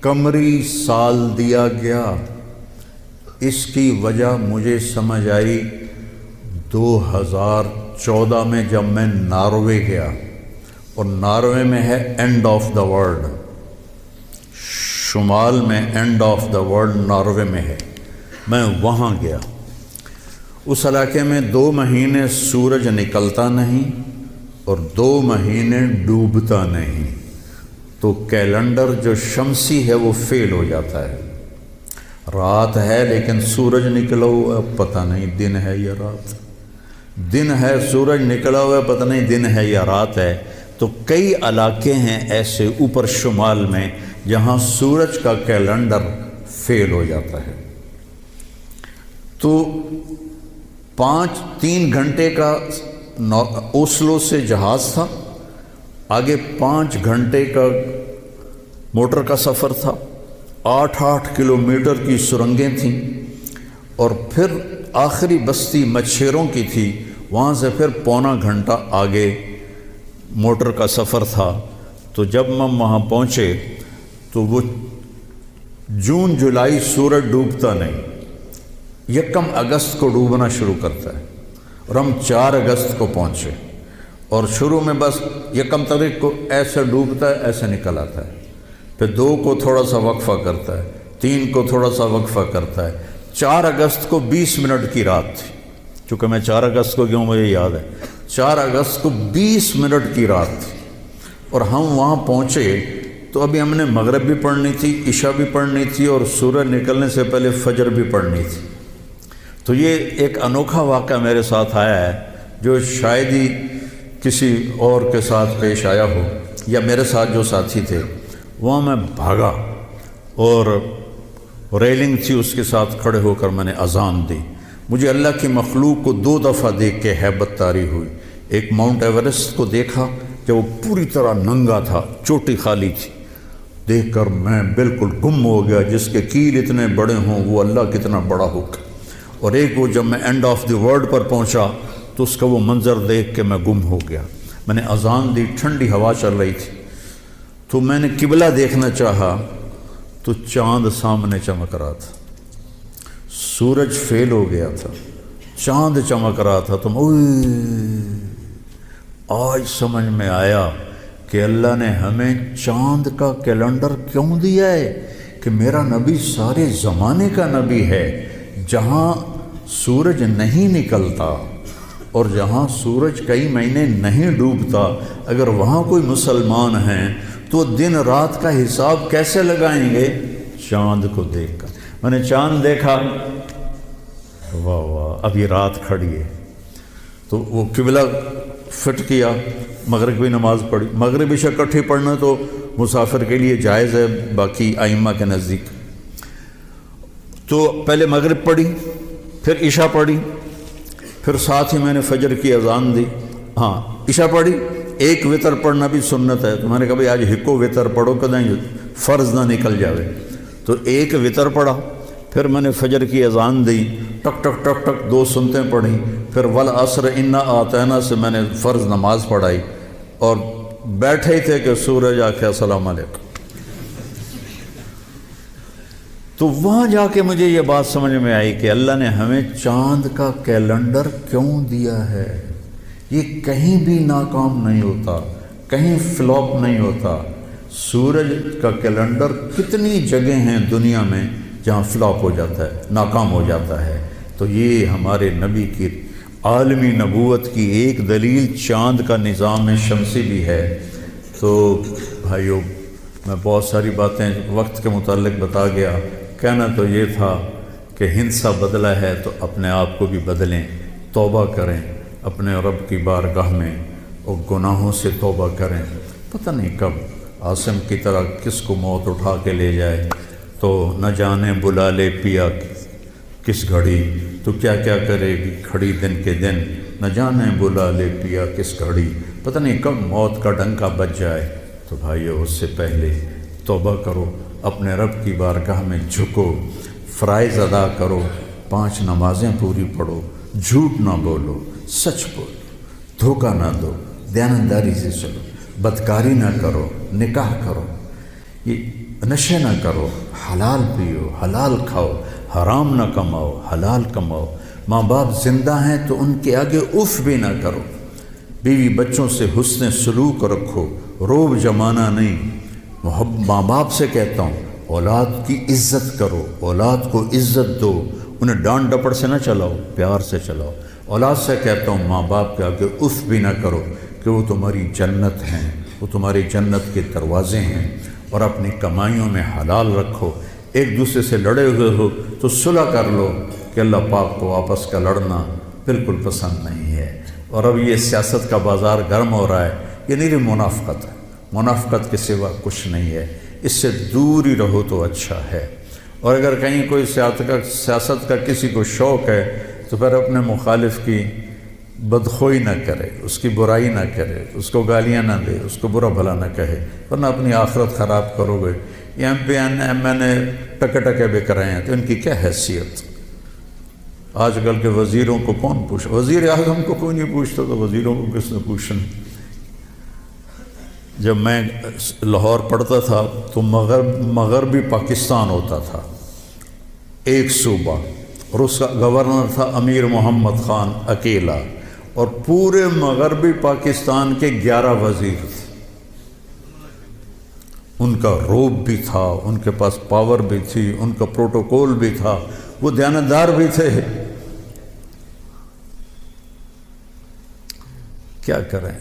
قمری سال دیا گیا۔ اس کی وجہ مجھے سمجھ آئی 2014 میں جب میں ناروے گیا، اور ناروے میں ہے اینڈ آف دا ورلڈ، شمال میں and of the world Norway میں ہے۔ میں وہاں گیا، اس علاقے میں 2 مہینے سورج نکلتا نہیں اور 2 مہینے ڈوبتا نہیں، تو کیلنڈر جو شمسی ہے وہ فیل ہو جاتا ہے۔ رات ہے لیکن سورج نکلا ہوا پتہ نہیں دن ہے یا رات، دن ہے سورج نکلا ہوا پتہ نہیں دن ہے یا رات ہے۔ تو کئی علاقے ہیں ایسے اوپر شمال میں جہاں سورج کا کیلنڈر فیل ہو جاتا ہے۔ تو 3 گھنٹے کا اوسلو سے جہاز تھا، آگے 5 گھنٹے کا موٹر کا سفر تھا، 8 کلومیٹر کی سرنگیں تھیں، اور پھر آخری بستی مچھیروں کی تھی، وہاں سے پھر 1.25 گھنٹہ آگے موٹر کا سفر تھا۔ تو جب ہم وہاں پہنچے تو وہ جون جولائی سورج ڈوبتا نہیں، 1 اگست کو ڈوبنا شروع کرتا ہے، اور ہم 4 اگست کو پہنچے، اور شروع میں بس 1 تاریخ کو ایسے ڈوبتا ہے ایسے نکل آتا ہے، پھر 2 کو تھوڑا سا وقفہ کرتا ہے، 3 کو تھوڑا سا وقفہ کرتا ہے۔ 4 اگست کو 20 منٹ کی رات تھی، چونکہ میں 4 اگست کو کیوں مجھے یاد ہے، 4 اگست کو 20 منٹ کی رات تھی، اور ہم وہاں پہنچے تو ابھی ہم نے مغرب بھی پڑھنی تھی، عشاء بھی پڑھنی تھی، اور سورج نکلنے سے پہلے فجر بھی پڑھنی تھی۔ تو یہ ایک انوکھا واقعہ میرے ساتھ آیا ہے جو شاید ہی کسی اور کے ساتھ پیش آیا ہو، یا میرے ساتھ جو ساتھی تھے وہاں میں بھاگا، اور ریلنگ تھی اس کے ساتھ کھڑے ہو کر میں نے اذان دی۔ مجھے اللہ کی مخلوق کو 2 دفعہ دیکھ کے ہیبت طاری ہوئی۔ ایک ماؤنٹ ایورسٹ کو دیکھا کہ وہ پوری طرح ننگا تھا، چوٹی خالی تھی، دیکھ کر میں بالکل گم ہو گیا، جس کے کیل اتنے بڑے ہوں وہ اللہ کتنا بڑا ہوگا۔ اور ایک وہ جب میں اینڈ آف دی ورلڈ پر پہنچا تو اس کا وہ منظر دیکھ کے میں گم ہو گیا۔ میں نے اذان دی، ٹھنڈی ہوا چل رہی تھی، تو میں نے قبلہ دیکھنا چاہا تو چاند سامنے چمک رہا تھا، سورج فیل ہو گیا تھا، چاند چمک رہا تھا۔ تو آج سمجھ میں آیا کہ اللہ نے ہمیں چاند کا کیلنڈر کیوں دیا ہے، کہ میرا نبی سارے زمانے کا نبی ہے۔ جہاں سورج نہیں نکلتا اور جہاں سورج کئی مہینے نہیں ڈوبتا، اگر وہاں کوئی مسلمان ہیں تو دن رات کا حساب کیسے لگائیں گے؟ چاند کو دیکھ کر۔ میں نے چاند دیکھا، واہ واہ ابھی رات کھڑی ہے، تو وہ قبلہ فٹ کیا، مغرب کی نماز پڑھی۔ مغرب عشاء اکٹھی پڑھنا تو مسافر کے لیے جائز ہے باقی ائمہ کے نزدیک۔ تو پہلے مغرب پڑھی، پھر عشاء پڑھی، پھر ساتھ ہی میں نے فجر کی اذان دی۔ ہاں عشاء پڑھی، ایک وتر پڑھنا بھی سنت ہے، تو میں نے کہا بھائی آج ہکو وتر پڑھو کدیں فرض نہ نکل جاوے، تو ایک وتر پڑھا۔ پھر میں نے فجر کی اذان دی، ٹک ٹک ٹک ٹک 2 سنتیں پڑھی، پھر والعصر انا اعطینا سے میں نے فرض نماز پڑھائی، اور بیٹھے ہی تھے کہ سورج آ کے السلام علیکم۔ تو وہاں جا کے مجھے یہ بات سمجھ میں آئی کہ اللہ نے ہمیں چاند کا کیلنڈر کیوں دیا ہے۔ یہ کہیں بھی ناکام نہیں ہوتا، کہیں فلاپ نہیں ہوتا۔ سورج کا کیلنڈر کتنی جگہ ہیں دنیا میں جہاں فلاپ ہو جاتا ہے، ناکام ہو جاتا ہے۔ تو یہ ہمارے نبی کی عالمی نبوت کی ایک دلیل چاند کا نظام شمسی بھی ہے۔ تو بھائیو، میں بہت ساری باتیں وقت کے متعلق بتا گیا، کہنا تو یہ تھا کہ ہندسہ بدلا ہے تو اپنے آپ کو بھی بدلیں، توبہ کریں اپنے رب کی بارگاہ میں، اور گناہوں سے توبہ کریں۔ پتہ نہیں کب عاصم کی طرح کس کو موت اٹھا کے لے جائے، تو نہ جانے بلا لے پیا کس گھڑی، تو کیا کیا کرے گی کھڑی دن کے دن، نہ جانے بلا لے پیا کس گھڑی، پتہ نہیں کب موت کا ڈنکا بج جائے۔ تو بھائیو، اس سے پہلے توبہ کرو، اپنے رب کی بارگاہ میں جھکو، فرائض ادا کرو، 5 نمازیں پوری پڑھو، جھوٹ نہ بولو، سچ بولو، دھوکہ نہ دو، دیانتداری سے چلو، بدکاری نہ کرو، نکاح کرو۔ یہ نشے نہ کرو، حلال پیو، حلال کھاؤ، حرام نہ کماؤ، حلال کماؤ۔ ماں باپ زندہ ہیں تو ان کے آگے اف بھی نہ کرو۔ بیوی بچوں سے حسن سلوک رکھو، روب جمانا نہیں۔ ماں باپ سے کہتا ہوں اولاد کی عزت کرو، اولاد کو عزت دو، انہیں ڈانٹ ڈپٹ سے نہ چلاؤ، پیار سے چلاؤ۔ اولاد سے کہتا ہوں ماں باپ کے آگے اف بھی نہ کرو کہ وہ تمہاری جنت ہیں، وہ تمہاری جنت کے دروازے ہیں۔ اور اپنی کمائیوں میں حلال رکھو۔ ایک دوسرے سے لڑے ہوئے ہو تو صلح کر لو، کہ اللہ پاک کو آپس کا لڑنا بالکل پسند نہیں ہے۔ اور اب یہ سیاست کا بازار گرم ہو رہا ہے، یہ نہیں منافقت ہے، منافقت کے سوا کچھ نہیں ہے، اس سے دور ہی رہو تو اچھا ہے۔ اور اگر کہیں کوئی سیاست کا کسی کو شوق ہے تو پھر اپنے مخالف کی بدخوئی نہ کرے، اس کی برائی نہ کرے، اس کو گالیاں نہ دے، اس کو برا بھلا نہ کہے، ورنہ اپنی آخرت خراب کرو گے۔ یہ ایم پی ایم این اے ٹکے بک رہے ہیں تو ان کی کیا حیثیت؟ آج کل کے وزیروں کو کون پوچھا؟ وزیر اعظم کو کوئی نہیں پوچھتا تو وزیروں کو کس نے پوچھنا؟ جب میں لاہور پڑھتا تھا تو مغربی پاکستان ہوتا تھا ایک صوبہ، اور اس کا گورنر تھا امیر محمد خان اکیلا، اور پورے مغربی پاکستان کے 11 وزیر تھے۔ ان کا روب بھی تھا، ان کے پاس پاور بھی تھی، ان کا پروٹوکول بھی تھا، وہ دیانتدار بھی تھے۔ کیا کریں،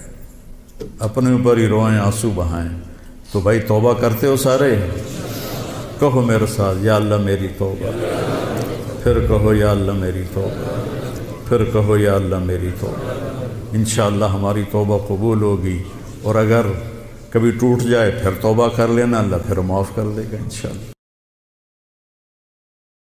اپنے اوپر ہی روئیں، آنسو بہائیں۔ تو بھائی توبہ کرتے ہو سارے؟ کہو میرے ساتھ، یا اللہ میری توبہ۔ پھر کہو یا اللہ میری توبہ، پھر کہو یا اللہ میری توبہ۔ انشاءاللہ ہماری توبہ قبول ہوگی، اور اگر کبھی ٹوٹ جائے پھر توبہ کر لینا، اللہ پھر معاف کر دے گا انشاءاللہ۔